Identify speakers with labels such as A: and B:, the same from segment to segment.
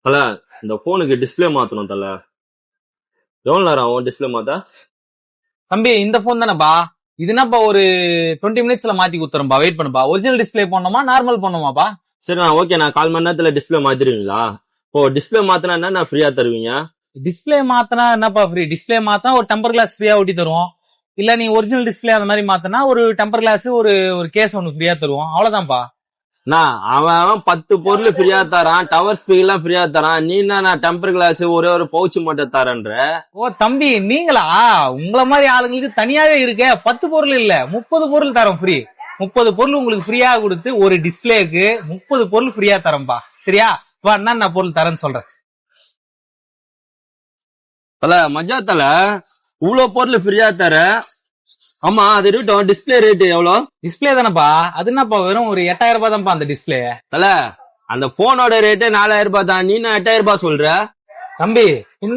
A: தல, இந்த போனுக்கு டிஸ்ப்ளே மாத்தணும் தல. எவ்வளவு நேரம் ஆகும் டிஸ்ப்ளே மாத்த?
B: தம்பி இந்த போன் தானேப்பா? இது என்னப்பா ஒரு 20 மினிட்ஸ்ல மாத்தி குத்துறேன்பா. வெயிட் பண்ணுப்பா. ஒரிஜினல் டிஸ்ப்ளே போடணுமா நார்மல் போடணுமாப்பா?
A: சரி நான் ஓகே, நான் 1/4 மணி நேரத்துல டிஸ்ப்ளே மாத்திருவீங்களா? இப்போ டிஸ்ப்ளே மாத்தினா என்ன நான் ஃப்ரீயா தருவீங்க?
B: டிஸ்ப்ளே மாத்தினா என்னப்பா ஃப்ரீ? டிஸ்ப்ளே மாத்தினா ஒரு டெம்பர் கிளாஸ் ஃப்ரீயா ஒட்டி தருவோம். இல்ல நீ ஒரிஜினல் டிஸ்ப்ளே அந்த மாதிரி மாத்தினா ஒரு டெம்பர் கிளாஸ் ஒரு கேஸ் ஒன்னு ஃப்ரீயா தருவோம். அவ்வளவுதான்ப்பா.
A: அவன் 10 பொருள் ஃப்ரீயா தரான், டவர் ஸ்பீக் எல்லாம் ஃப்ரீயா தரான். நீ என்ன நான் டெம்பர் கிளாஸ் ஒரே ஒரு பவுச் மட்டும் தரேன்ற?
B: ஓ தம்பி நீங்களா? உங்களை மாதிரி ஆளுங்களுக்கு தனியாவே இருக்க 10 பொருள் இல்ல 30 பொருள் தரோம் ஃப்ரீ. 30 பொருள் உங்களுக்கு ஃப்ரீயா கொடுத்து ஒரு டிஸ்பிளேக்கு 30 பொருள் ஃப்ரீயா தரேன்பா. சரியா? வா என்ன பொருள் தரேன்னு சொல்றேன்.
A: தல மஜா தல, இவ்வளவு பொருள் ஃப்ரீயா தர. ஆமா அது இருக்கட்டும், டிஸ்ப்ளே ரேட் எவ்வளோ?
B: டிஸ்பிளே தானப்பா? அது என்னப்பா வெறும் ஒரு 8000 ரூபாய் தான்ப்பா அந்த டிஸ்பிளே.
A: தல, அந்த போனோட ரேட்டு 4000 ரூபாய் தான், நீ 8000 ரூபாய் சொல்ற?
B: தம்பி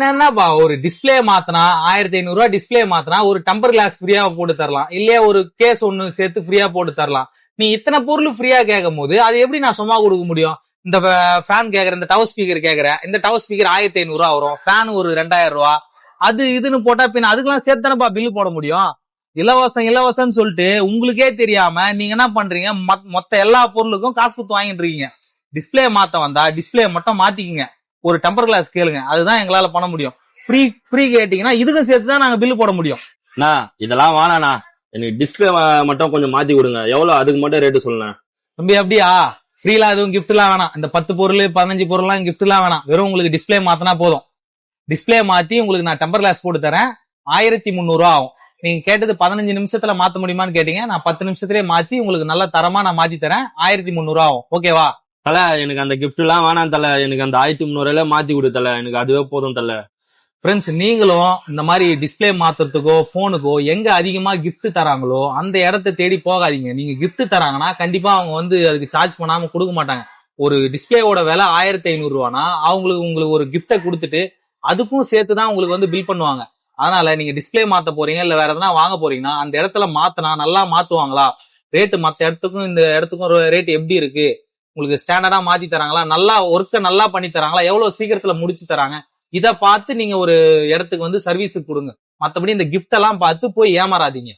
B: என்னப்பா ஒரு டிஸ்பிளே மாத்தினா 1500 ரூபாய் டிஸ்பிளே மாத்தினா ஒரு டெம்பர் கிளாஸ் ஃப்ரீயா போட்டு தரலாம், இல்லையா ஒரு கேஸ் ஒன்னு சேர்த்து ஃப்ரீயா போட்டு தரலாம். நீ இத்தனை பொருள் ஃப்ரீயா கேட்கும் போது அது எப்படி நான் சும்மா கொடுக்க முடியும்? இந்த ஃபேன் கேக்குற, இந்த டவர் ஸ்பீக்கர் கேக்குற, இந்த டவர் ஸ்பீக்கர் 1500 ரூபாய் வரும், ஃபேன் ஒரு 2000 ரூபாய், அது இதுன்னு போட்டா பின்ன அதுக்கெல்லாம் சேர்த்து தானப்பா பில் போட முடியும்? இலவசம் இலவசம்னு சொல்லிட்டு உங்களுக்கே தெரியாம நீங்க என்ன பண்றீங்க? மொத்த எல்லா பொருளுக்கும் காசு கொடுத்து வாங்கிட்டு இருக்கீங்க. டிஸ்பிளே மாத்த வந்தா டிஸ்பிளே மட்டும் மாத்திக்கிங்க, ஒரு டெம்பர் கிளாஸ் கேளுங்க, அதுதான் எங்களால பண்ண முடியும். ஃப்ரீ ஃப்ரீ கேட்டீங்கன்னா இதுக்கும் சேர்த்து தான் நாங்க பில் போட முடியும்.
A: இதெல்லாம் வேணாண்ணா, எனக்கு டிஸ்பிளே மட்டும் கொஞ்சம் மாத்தி கொடுங்க. எவ்வளவு அதுக்கு மட்டும் ரேட்டு சொல்லுங்க.
B: தம்பி அப்படியா? ஃப்ரீலாம் எதுவும் கிஃப்ட் எல்லாம் வேணாம். இந்த 10 பொருள் 15 பொருள்லாம் கிஃப்ட் எல்லாம் வேணாம். வெறும் உங்களுக்கு டிஸ்பிளே மாத்தினா போதும். டிஸ்பிளே மாத்தி உங்களுக்கு நான் டெம்பர் கிளாஸ் போட்டு தரேன். 1300 ரூபாய் ஆகும். நீங்க கேட்டது 15 நிமிஷத்துல மாத்த முடியுமான்னு கேட்டீங்க. நான் 10 நிமிஷத்திலேயே மாத்தி உங்களுக்கு நல்ல தரமா நான் மாத்தி தரேன். 1300 ரூபாய் ஆகும். ஓகேவா?
A: தல எனக்கு அந்த கிஃப்ட் எல்லாம் வேணாம் தல, எனக்கு அந்த 1300 மாத்தி கொடு தல, எனக்கு அதுவே போதும் தல.
B: ஃப்ரெண்ட்ஸ் நீங்களும் இந்த மாதிரி டிஸ்பிளே மாத்துறதுக்கோ போனுக்கோ எங்க அதிகமா கிஃப்ட் தராங்களோ அந்த இடத்த தேடி போகாதீங்க. நீங்க கிஃப்ட் தராங்கன்னா கண்டிப்பா அவங்க அதுக்கு சார்ஜ் பண்ணாம கொடுக்க மாட்டாங்க. ஒரு டிஸ்பிளேவோட விலை 1500 ரூபானா உங்களுக்கு ஒரு கிஃப்டை கொடுத்துட்டு அதுக்கும் சேர்த்துதான் உங்களுக்கு பில் பண்ணுவாங்க. அதனால நீங்க டிஸ்பிளே மாத்த போறீங்க இல்ல வேற எதனா வாங்க போறீங்கன்னா அந்த இடத்துல மாத்தினா நல்லா மாத்துவாங்களா, ரேட்டு மத்த இடத்துக்கும் இந்த இடத்துக்கும் ரேட் எப்படி இருக்கு, உங்களுக்கு ஸ்டாண்டர்டா மாத்தி தராங்களா, நல்லா ஒர்க்க நல்லா பண்ணி தராங்களா, எவ்வளவு சீக்கிரத்துல முடிச்சு தராங்க, இத பார்த்து நீங்க ஒரு இடத்துக்கு சர்வீஸுக்கு கொடுங்க. மத்தபடி இந்த கிஃப்ட் எல்லாம் பார்த்து போய் ஏமாறாதீங்க.